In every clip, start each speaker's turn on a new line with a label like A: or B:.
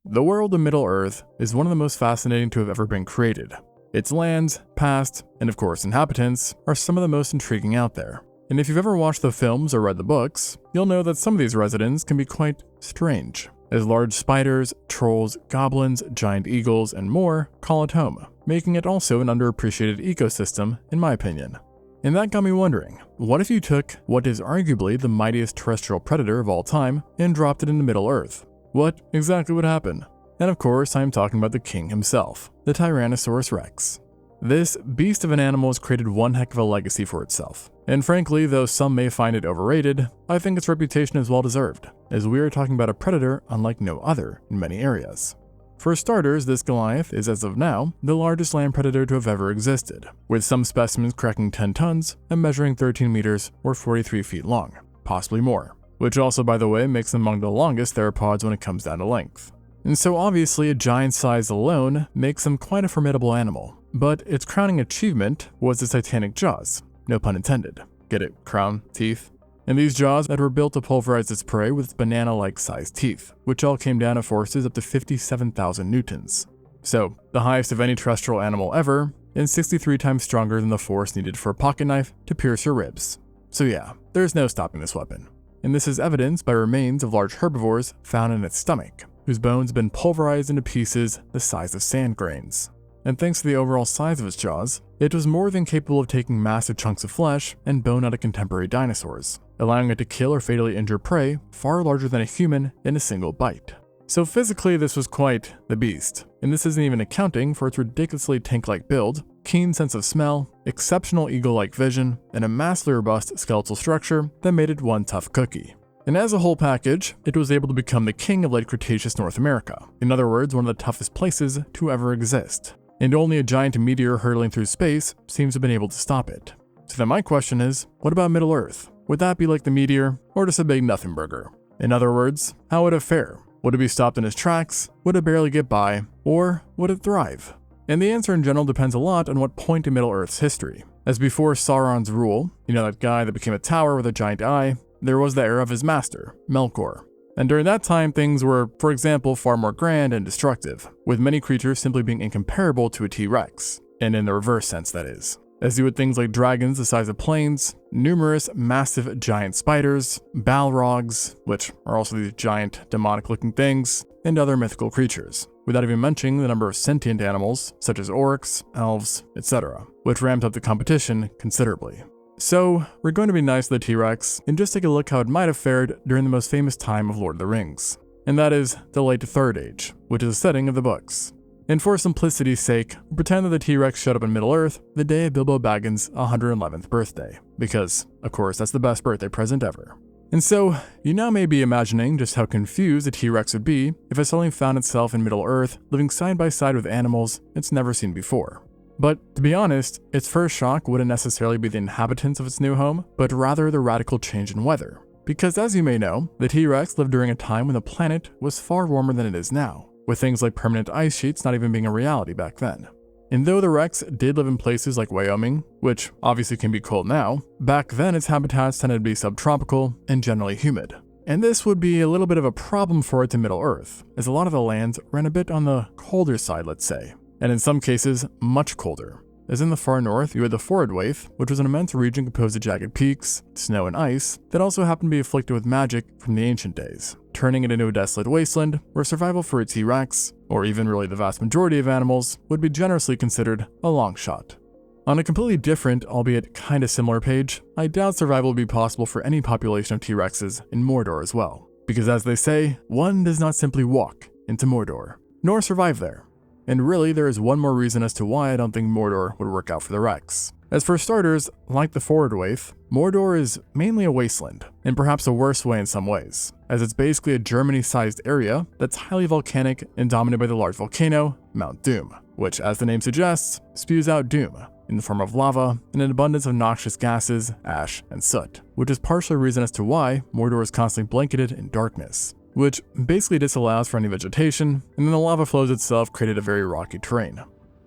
A: The world of Middle-earth is one of the most fascinating to have ever been created. Its lands, past, and of course inhabitants are some of the most intriguing out there. And if you've ever watched the films or read the books, you'll know that some of these residents can be quite strange, as large spiders, trolls, goblins, giant eagles, and more call it home, making it also an underappreciated ecosystem in my opinion. And that got me wondering, what if you took what is arguably the mightiest terrestrial predator of all time and dropped it into Middle-earth? What exactly would happen? And of course, I'm talking about the king himself, the Tyrannosaurus Rex. This beast of an animal has created one heck of a legacy for itself. And frankly, though some may find it overrated, I think its reputation is well deserved, as we are talking about a predator unlike no other in many areas. For starters, this Goliath is as of now the largest land predator to have ever existed, with some specimens cracking 10 tons and measuring 13 meters or 43 feet long, possibly more, which also by the way makes them among the longest theropods when it comes down to length. And so obviously a giant size alone makes them quite a formidable animal, but its crowning achievement was its titanic jaws, no pun intended. Get it? Crown, teeth? And these jaws that were built to pulverize its prey with its banana-like sized teeth, which all came down at forces up to 57,000 newtons. So, the highest of any terrestrial animal ever, and 63 times stronger than the force needed for a pocket knife to pierce your ribs. So yeah, there's no stopping this weapon. And this is evidenced by remains of large herbivores found in its stomach, whose bones have been pulverized into pieces the size of sand grains. And thanks to the overall size of its jaws, it was more than capable of taking massive chunks of flesh and bone out of contemporary dinosaurs, allowing it to kill or fatally injure prey far larger than a human in a single bite. So physically this was quite the beast, and this isn't even accounting for its ridiculously tank-like build, keen sense of smell, exceptional eagle-like vision, and a massively robust skeletal structure that made it one tough cookie. And as a whole package, it was able to become the king of late Cretaceous North America, in other words one of the toughest places to ever exist. And only a giant meteor hurtling through space seems to have been able to stop it. So then my question is, what about Middle-earth? Would that be like the meteor, or just a big nothing burger? In other words, how would it fare? Would it be stopped in its tracks? Would it barely get by? Or would it thrive? And the answer in general depends a lot on what point in Middle-earth's history. As before Sauron's rule, you know that guy that became a tower with a giant eye, there was the era of his master, Melkor. And during that time, things were, for example, far more grand and destructive, with many creatures simply being incomparable to a T-Rex, and in the reverse sense that is. As you would things like dragons the size of planes, numerous massive giant spiders, balrogs, which are also these giant demonic-looking things, and other mythical creatures, without even mentioning the number of sentient animals, such as orcs, elves, etc., which ramped up the competition considerably. So, we're going to be nice to the T-Rex and just take a look how it might have fared during the most famous time of Lord of the Rings. And that is the late Third Age, which is the setting of the books. And for simplicity's sake, we'll pretend that the T-Rex showed up in Middle-earth the day of Bilbo Baggins' 111th birthday, because, of course, that's the best birthday present ever. And so, you now may be imagining just how confused the T-Rex would be if it suddenly found itself in Middle-earth living side by side with animals it's never seen before. But to be honest, its first shock wouldn't necessarily be the inhabitants of its new home, but rather the radical change in weather. Because as you may know, the T-Rex lived during a time when the planet was far warmer than it is now, with things like permanent ice sheets not even being a reality back then. And though the Rex did live in places like Wyoming, which obviously can be cold now, back then its habitats tended to be subtropical and generally humid. And this would be a little bit of a problem for it in Middle-earth, as a lot of the lands ran a bit on the colder side, let's say. And in some cases, much colder. As in the far north, you had the Forodwaith, which was an immense region composed of jagged peaks, snow and ice, that also happened to be afflicted with magic from the ancient days, turning it into a desolate wasteland where survival for a T-Rex, or even really the vast majority of animals, would be generously considered a long shot. On a completely different, albeit kinda similar page, I doubt survival would be possible for any population of T-Rexes in Mordor as well. Because as they say, one does not simply walk into Mordor, nor survive there. And really, there is one more reason as to why I don't think Mordor would work out for the Rex. As for starters, like the Forodwaith, Mordor is mainly a wasteland, and perhaps a worse way in some ways, as it's basically a Germany-sized area that's highly volcanic and dominated by the large volcano, Mount Doom, which, as the name suggests, spews out doom, in the form of lava and an abundance of noxious gases, ash, and soot, which is partially a reason as to why Mordor is constantly blanketed in darkness, which basically disallows for any vegetation, and then the lava flows itself created a very rocky terrain.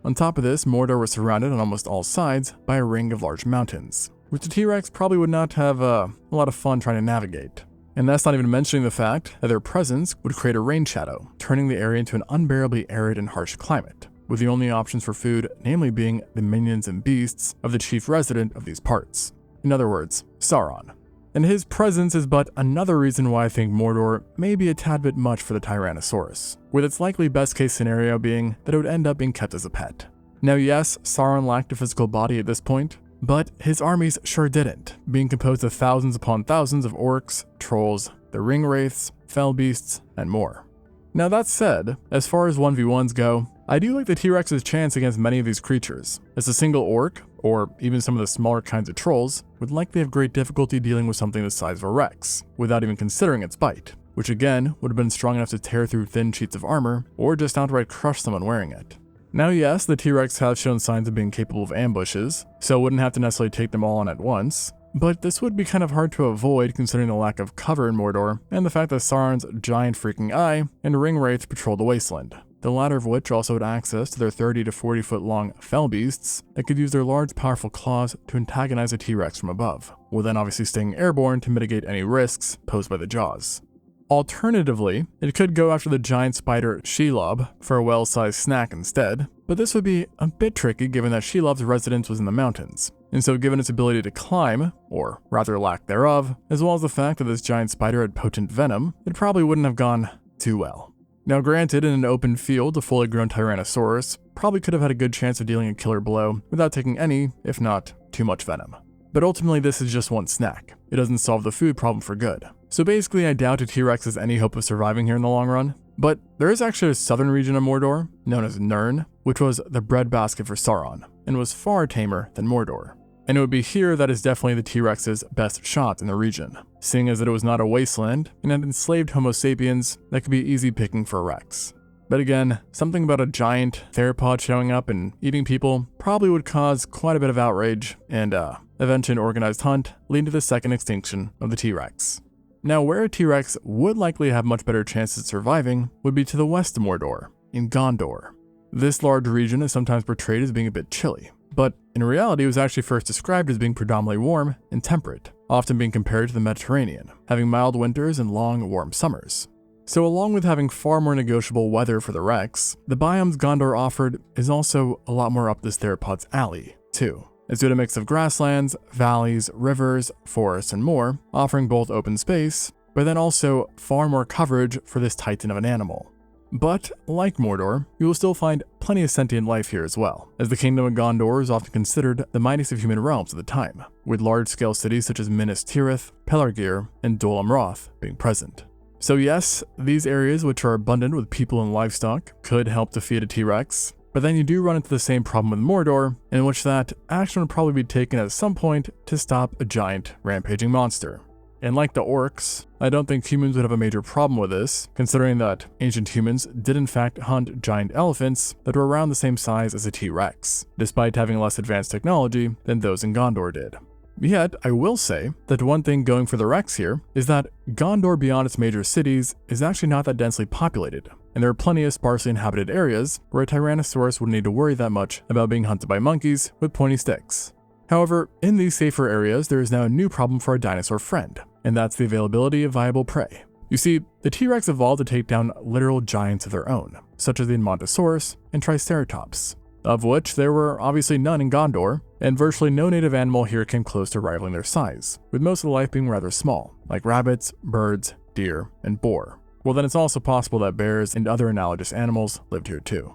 A: On top of this, Mordor was surrounded on almost all sides by a ring of large mountains, which the T-Rex probably would not have a lot of fun trying to navigate. And that's not even mentioning the fact that their presence would create a rain shadow, turning the area into an unbearably arid and harsh climate, with the only options for food namely being the minions and beasts of the chief resident of these parts. In other words, Sauron. And his presence is but another reason why I think Mordor may be a tad bit much for the Tyrannosaurus, with its likely best case scenario being that it would end up being kept as a pet. Now yes, Sauron lacked a physical body at this point, but his armies sure didn't, being composed of thousands upon thousands of orcs, trolls, the ring wraiths, fell beasts, and more. Now that said, as far as 1v1s go, I do like the T-Rex's chance against many of these creatures, as a single orc, or even some of the smaller kinds of trolls, would likely have great difficulty dealing with something the size of a Rex, without even considering its bite, which again would have been strong enough to tear through thin sheets of armor, or just outright crush someone wearing it. Now yes, the T-Rex have shown signs of being capable of ambushes, so it wouldn't have to necessarily take them all on at once, but this would be kind of hard to avoid considering the lack of cover in Mordor, and the fact that Sauron's giant freaking eye and ring wraiths patrol the wasteland, the latter of which also had access to their 30 to 40 foot long fell beasts that could use their large powerful claws to antagonize a T-Rex from above, while then obviously staying airborne to mitigate any risks posed by the jaws. Alternatively, it could go after the giant spider Shelob for a well-sized snack instead, but this would be a bit tricky given that Shelob's residence was in the mountains, and so given its ability to climb, or rather lack thereof, as well as the fact that this giant spider had potent venom, it probably wouldn't have gone too well. Now granted, in an open field, a fully grown Tyrannosaurus probably could have had a good chance of dealing a killer blow without taking any, if not too much venom. But ultimately this is just one snack. It doesn't solve the food problem for good. So basically I doubt a T-Rex has any hope of surviving here in the long run. But there is actually a southern region of Mordor, known as Nirn, which was the breadbasket for Sauron, and was far tamer than Mordor. And it would be here that is definitely the T-Rex's best shot in the region, seeing as that it was not a wasteland and had enslaved Homo sapiens that could be easy picking for a Rex. But again, something about a giant theropod showing up and eating people probably would cause quite a bit of outrage and eventually an organized hunt leading to the second extinction of the T-Rex. Now where a T-Rex would likely have much better chances of surviving would be to the west of Mordor, in Gondor. This large region is sometimes portrayed as being a bit chilly, but in reality it was actually first described as being predominantly warm and temperate, often being compared to the Mediterranean, having mild winters and long, warm summers. So along with having far more negotiable weather for the Rex, the biomes Gondor offered is also a lot more up this theropod's alley, too. It's got a mix of grasslands, valleys, rivers, forests, and more, offering both open space, but then also far more coverage for this titan of an animal. But, like Mordor, you will still find plenty of sentient life here as well, as the Kingdom of Gondor is often considered the mightiest of human realms at the time, with large-scale cities such as Minas Tirith, Pelargir, and Dol Amroth being present. So yes, these areas which are abundant with people and livestock could help defeat a T-Rex, but then you do run into the same problem with Mordor, in which that action would probably be taken at some point to stop a giant rampaging monster. And like the orcs, I don't think humans would have a major problem with this, considering that ancient humans did in fact hunt giant elephants that were around the same size as a T-Rex, despite having less advanced technology than those in Gondor did. Yet, I will say that one thing going for the Rex here is that Gondor beyond its major cities is actually not that densely populated, and there are plenty of sparsely inhabited areas where a Tyrannosaurus wouldn't need to worry that much about being hunted by monkeys with pointy sticks. However, in these safer areas, there is now a new problem for our dinosaur friend, and that's the availability of viable prey. You see, the T-Rex evolved to take down literal giants of their own, such as the Edmontosaurus and Triceratops, of which there were obviously none in Gondor, and virtually no native animal here came close to rivaling their size, with most of the life being rather small, like rabbits, birds, deer, and boar. Well, then it's also possible that bears and other analogous animals lived here too.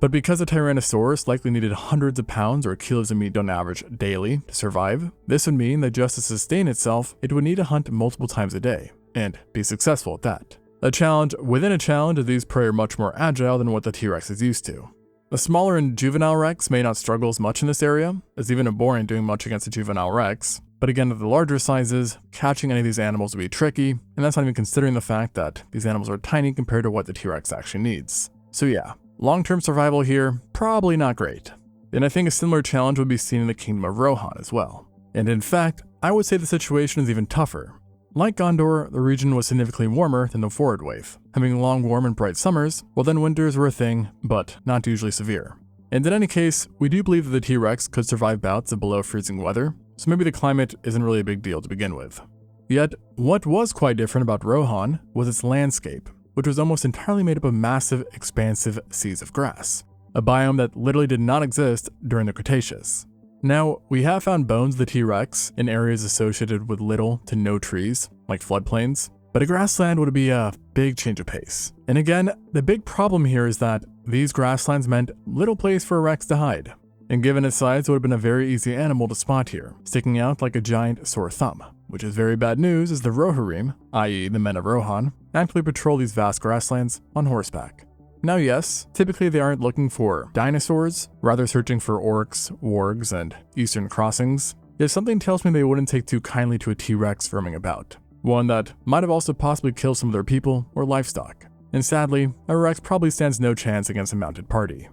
A: But because a Tyrannosaurus likely needed hundreds of pounds or kilos of meat on average daily to survive, this would mean that just to sustain itself, it would need to hunt multiple times a day, and be successful at that. A challenge within a challenge, as these prey are much more agile than what the T-Rex is used to. A smaller and juvenile Rex may not struggle as much in this area, as even a boar ain't doing much against a juvenile Rex, but again at the larger sizes, catching any of these animals would be tricky, and that's not even considering the fact that these animals are tiny compared to what the T-Rex actually needs. So yeah, long-term survival here, probably not great. And I think a similar challenge would be seen in the Kingdom of Rohan as well. And in fact, I would say the situation is even tougher. Like Gondor, the region was significantly warmer than the Forward Wave, having long, warm, and bright summers, while then winters were a thing, but not usually severe. And in any case, we do believe that the T-Rex could survive bouts of below freezing weather, so maybe the climate isn't really a big deal to begin with. Yet, what was quite different about Rohan was its landscape, which was almost entirely made up of massive, expansive seas of grass, a biome that literally did not exist during the Cretaceous. Now, we have found bones of the T-Rex in areas associated with little to no trees, like floodplains, but a grassland would be a big change of pace. And again, the big problem here is that these grasslands meant little place for a Rex to hide. And given its size, it would have been a very easy animal to spot here, sticking out like a giant sore thumb. Which is very bad news as the Rohirrim, i.e. the men of Rohan, actively patrol these vast grasslands on horseback. Now yes, typically they aren't looking for dinosaurs, rather searching for orcs, wargs, and eastern crossings, yet something tells me they wouldn't take too kindly to a T-Rex roaming about. One that might have also possibly killed some of their people or livestock. And sadly, a Rex probably stands no chance against a mounted party.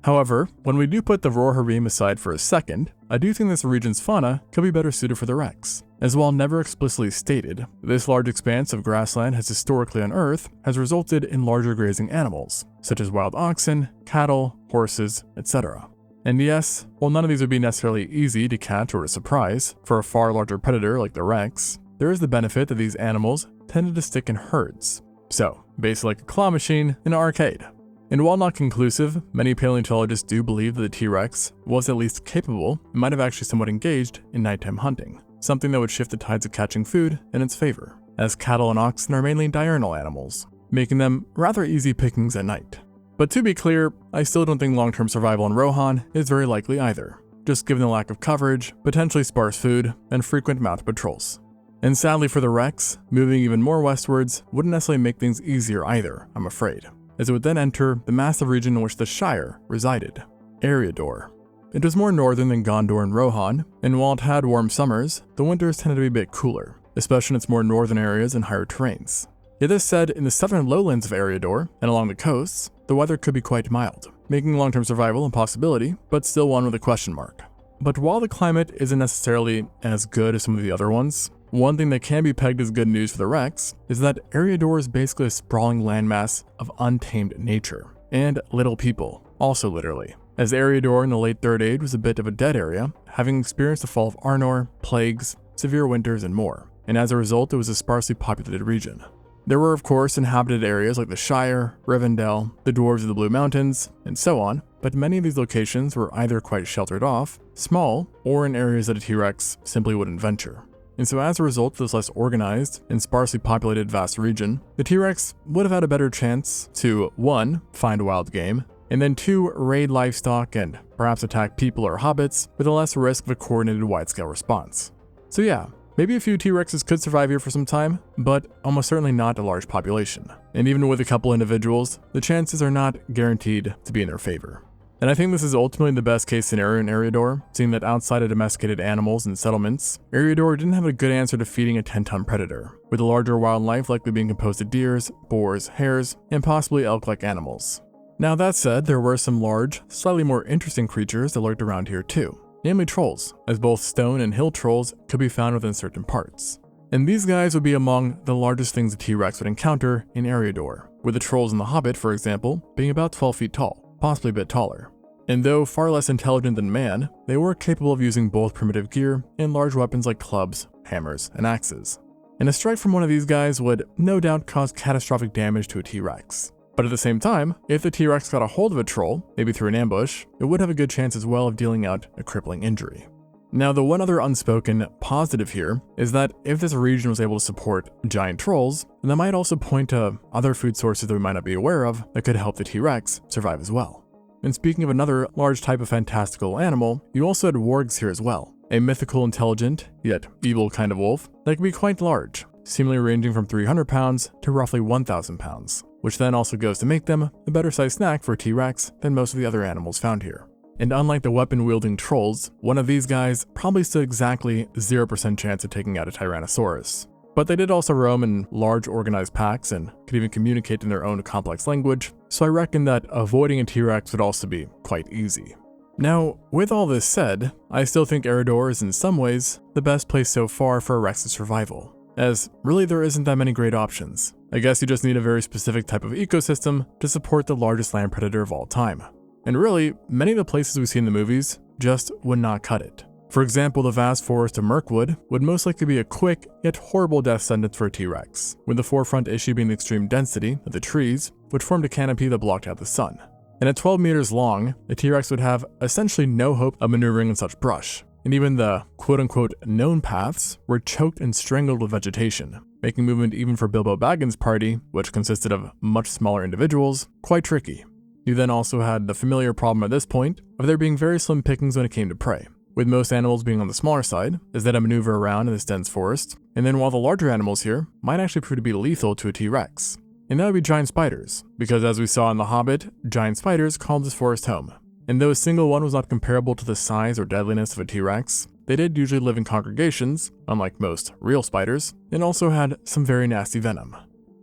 A: However, when we do put the Rohirrim aside for a second, I do think this region's fauna could be better suited for the Rex, as while never explicitly stated, this large expanse of grassland has historically on Earth has resulted in larger grazing animals, such as wild oxen, cattle, horses, etc. And yes, while none of these would be necessarily easy to catch or to surprise for a far larger predator like the Rex, there is the benefit that these animals tended to stick in herds. So, basically like a claw machine in an arcade. And while not conclusive, many paleontologists do believe that the T-Rex was at least capable and might have actually somewhat engaged in nighttime hunting, something that would shift the tides of catching food in its favor, as cattle and oxen are mainly diurnal animals, making them rather easy pickings at night. But to be clear, I still don't think long-term survival in Rohan is very likely either, just given the lack of coverage, potentially sparse food, and frequent mounted patrols. And sadly for the Rex, moving even more westwards wouldn't necessarily make things easier either, I'm afraid, as it would then enter the massive region in which the Shire resided, Eriador. It was more northern than Gondor and Rohan, and while it had warm summers, the winters tended to be a bit cooler, especially in its more northern areas and higher terrains. Yet this said, in the southern lowlands of Eriador and along the coasts, the weather could be quite mild, making long-term survival a possibility, but still one with a question mark. But while the climate isn't necessarily as good as some of the other ones, one thing that can be pegged as good news for the Rex is that Eriador is basically a sprawling landmass of untamed nature, and little people, also literally, as Eriador in the late Third Age was a bit of a dead area, having experienced the fall of Arnor, plagues, severe winters, and more, and as a result it was a sparsely populated region. There were of course inhabited areas like the Shire, Rivendell, the Dwarves of the Blue Mountains, and so on, but many of these locations were either quite sheltered off, small, or in areas that a T-Rex simply wouldn't venture. And so as a result of this less organized and sparsely populated vast region, the T-Rex would have had a better chance to 1. Find wild game, and then 2. Raid livestock and perhaps attack people or hobbits with a less risk of a coordinated wide-scale response. So yeah, maybe a few T-Rexes could survive here for some time, but almost certainly not a large population. And even with a couple individuals, the chances are not guaranteed to be in their favor. And I think this is ultimately the best case scenario in Eriador, seeing that outside of domesticated animals and settlements, Eriador didn't have a good answer to feeding a 10-ton predator, with the larger wildlife likely being composed of deers, boars, hares, and possibly elk-like animals. Now that said, there were some large, slightly more interesting creatures that lurked around here too, namely trolls, as both stone and hill trolls could be found within certain parts. And these guys would be among the largest things a T-Rex would encounter in Eriador, with the trolls in The Hobbit, for example, being about 12 feet tall. Possibly a bit taller. And though far less intelligent than man, they were capable of using both primitive gear and large weapons like clubs, hammers, and axes. And a strike from one of these guys would no doubt cause catastrophic damage to a T-Rex. But at the same time, if the T-Rex got a hold of a troll, maybe through an ambush, it would have a good chance as well of dealing out a crippling injury. Now, the one other unspoken positive here is that if this region was able to support giant trolls, then that might also point to other food sources that we might not be aware of that could help the T-Rex survive as well. And speaking of another large type of fantastical animal, you also had wargs here as well, a mythical, intelligent, yet evil kind of wolf that could be quite large, seemingly ranging from 300 pounds to roughly 1,000 pounds, which then also goes to make them a better sized snack for a T-Rex than most of the other animals found here. And unlike the weapon-wielding trolls, one of these guys probably stood exactly 0% chance of taking out a Tyrannosaurus. But they did also roam in large organized packs and could even communicate in their own complex language, so I reckon that avoiding a T-Rex would also be quite easy. Now, with all this said, I still think Eriador is in some ways the best place so far for a Rex's survival, as really there isn't that many great options. I guess you just need a very specific type of ecosystem to support the largest land predator of all time. And really, many of the places we see in the movies just would not cut it. For example, the vast forest of Mirkwood would most likely be a quick yet horrible death sentence for a T-Rex, with the forefront issue being the extreme density of the trees, which formed a canopy that blocked out the sun. And at 12 meters long, the T-Rex would have essentially no hope of maneuvering in such brush, and even the quote-unquote known paths were choked and strangled with vegetation, making movement even for Bilbo Baggins' party, which consisted of much smaller individuals, quite tricky. You then also had the familiar problem at this point of there being very slim pickings when it came to prey, with most animals being on the smaller side, as they had to maneuver around in this dense forest, and then while the larger animals here might actually prove to be lethal to a T-Rex. And that would be giant spiders, because as we saw in The Hobbit, giant spiders called this forest home. And though a single one was not comparable to the size or deadliness of a T-Rex, they did usually live in congregations, unlike most real spiders, and also had some very nasty venom.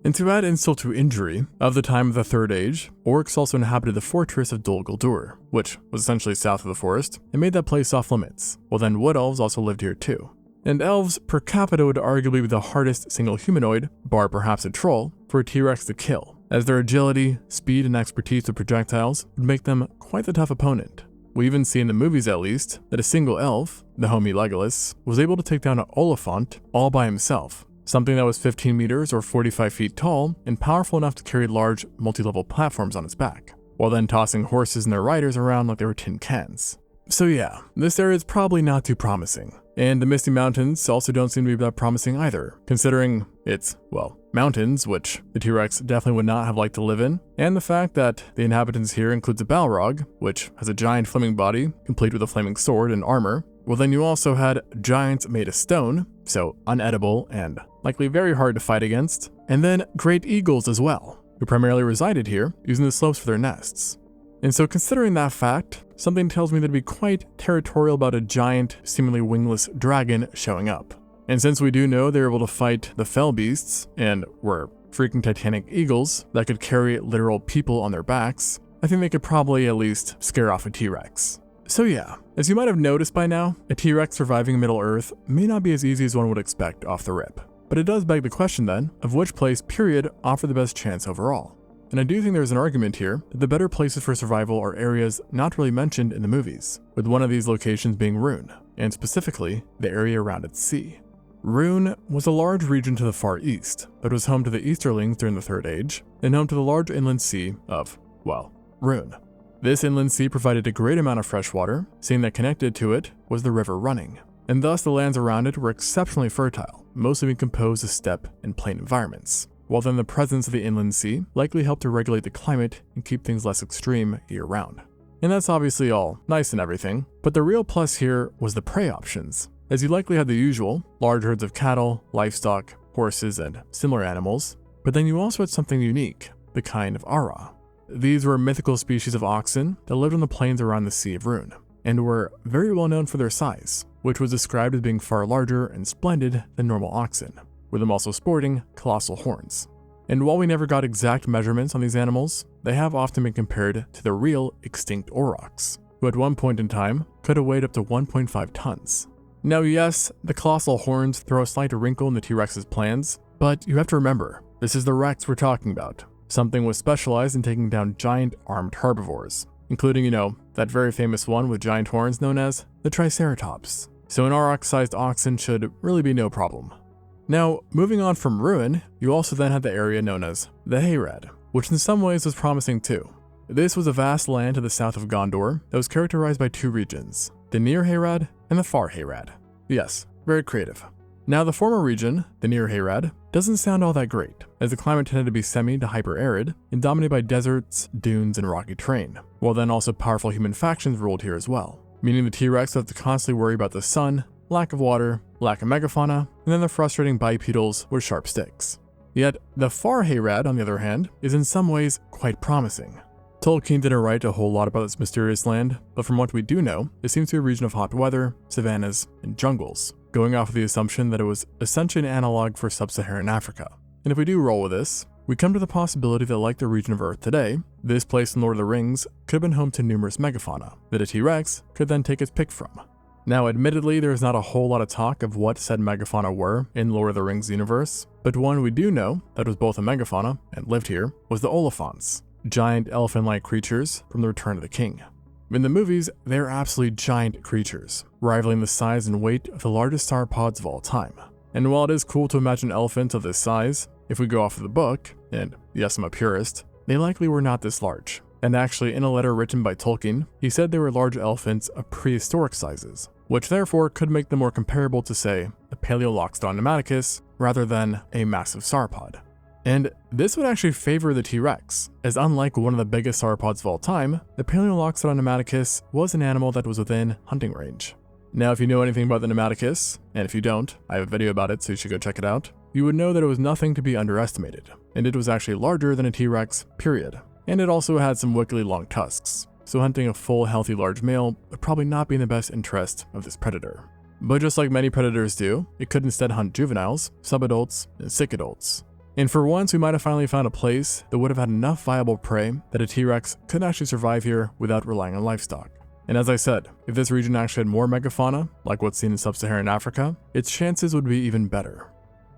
A: And to add insult to injury, of the time of the Third Age, orcs also inhabited the fortress of Dol Guldur, which was essentially south of the forest, and made that place off limits, while then wood elves also lived here too. And elves per capita would arguably be the hardest single humanoid, bar perhaps a troll, for a T-Rex to kill, as their agility, speed, and expertise with projectiles would make them quite the tough opponent. We even see in the movies at least, that a single elf, the homie Legolas, was able to take down an Oliphant all by himself, something that was 15 meters or 45 feet tall and powerful enough to carry large multi-level platforms on its back, while then tossing horses and their riders around like they were tin cans. So yeah, this area is probably not too promising. And the Misty Mountains also don't seem to be that promising either, considering it's, well, mountains, which the T-Rex definitely would not have liked to live in, and the fact that the inhabitants here includes a Balrog, which has a giant flaming body, complete with a flaming sword and armor. Well, then you also had giants made of stone, so unedible and likely very hard to fight against, and then great eagles as well, who primarily resided here, using the slopes for their nests. And so considering that fact, something tells me they'd be quite territorial about a giant, seemingly wingless dragon showing up. And since we do know they're able to fight the fell beasts, and were freaking titanic eagles that could carry literal people on their backs, I think they could probably at least scare off a T-Rex. So yeah, as you might have noticed by now, a T-Rex surviving Middle-earth may not be as easy as one would expect off the rip. But it does beg the question then, of which place, period, offer the best chance overall. And I do think there's an argument here that the better places for survival are areas not really mentioned in the movies, with one of these locations being Rhûn, and specifically, the area around its sea. Rhûn was a large region to the far east that was home to the Easterlings during the Third Age, and home to the large inland sea of, well, Rhûn. This inland sea provided a great amount of fresh water, seeing that connected to it was the river Running, and thus the lands around it were exceptionally fertile, mostly being composed of steppe and plain environments, while then the presence of the inland sea likely helped to regulate the climate and keep things less extreme year-round. And that's obviously all nice and everything, but the real plus here was the prey options, as you likely had the usual, large herds of cattle, livestock, horses, and similar animals, but then you also had something unique, the kind of Ara. These were mythical species of oxen that lived on the plains around the Sea of Rhûn, and were very well known for their size, which was described as being far larger and splendid than normal oxen, with them also sporting colossal horns. And while we never got exact measurements on these animals, they have often been compared to the real extinct aurochs, who at one point in time could have weighed up to 1.5 tons. Now yes, the colossal horns throw a slight wrinkle in the T-Rex's plans, but you have to remember, this is the Rex we're talking about. Something was specialized in taking down giant armed herbivores, including, that very famous one with giant horns known as the Triceratops. So an auroch-sized oxen should really be no problem. Now, moving on from Rhûn, you also then had the area known as the Hayrad, which in some ways was promising too. This was a vast land to the south of Gondor that was characterized by two regions, the Near Hayrad and the Far Hayrad. Yes, very creative. Now the former region, the Near Hayrad, doesn't sound all that great, as the climate tended to be semi to hyper-arid and dominated by deserts, dunes, and rocky terrain, while then also powerful human factions ruled here as well, meaning the T-Rex have to constantly worry about the sun, lack of water, lack of megafauna, and then the frustrating bipedals with sharp sticks. Yet, the Far Hayrad, on the other hand, is in some ways quite promising. Tolkien didn't write a whole lot about this mysterious land, but from what we do know, it seems to be a region of hot weather, savannas, and jungles, going off of the assumption that it was essentially an analog for sub-Saharan Africa. And if we do roll with this, we come to the possibility that like the region of Earth today, this place in Lord of the Rings could have been home to numerous megafauna that a T-Rex could then take its pick from. Now admittedly, there is not a whole lot of talk of what said megafauna were in Lord of the Rings universe, but one we do know that was both a megafauna and lived here was the Oliphants, giant elephant-like creatures from the Return of the King. In the movies, they're absolutely giant creatures, rivaling the size and weight of the largest sauropods of all time. And while it is cool to imagine elephants of this size, if we go off of the book, and yes, I'm a purist, they likely were not this large. And actually, in a letter written by Tolkien, he said they were large elephants of prehistoric sizes, which therefore could make them more comparable to, say, a Paleoloxodon pneumaticus rather than a massive sauropod. And this would actually favor the T-Rex, as unlike one of the biggest sauropods of all time, the Paleoloxodon pneumaticus was an animal that was within hunting range. Now, if you know anything about the pneumaticus, and if you don't, I have a video about it, so you should go check it out, you would know that it was nothing to be underestimated, and it was actually larger than a T-Rex, period. And it also had some wickedly long tusks, so hunting a full, healthy large male would probably not be in the best interest of this predator. But just like many predators do, it could instead hunt juveniles, subadults, and sick adults. And for once, we might have finally found a place that would have had enough viable prey that a T-Rex could actually survive here without relying on livestock. And as I said, if this region actually had more megafauna, like what's seen in sub-Saharan Africa, its chances would be even better.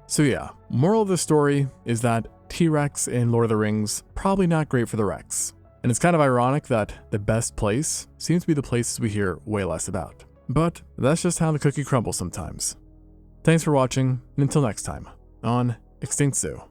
A: So yeah, moral of the story is that T-Rex in Lord of the Rings, probably not great for the Rex. And it's kind of ironic that the best place seems to be the places we hear way less about. But that's just how the cookie crumbles sometimes. Thanks for watching, and until next time, on ExtinctZoo.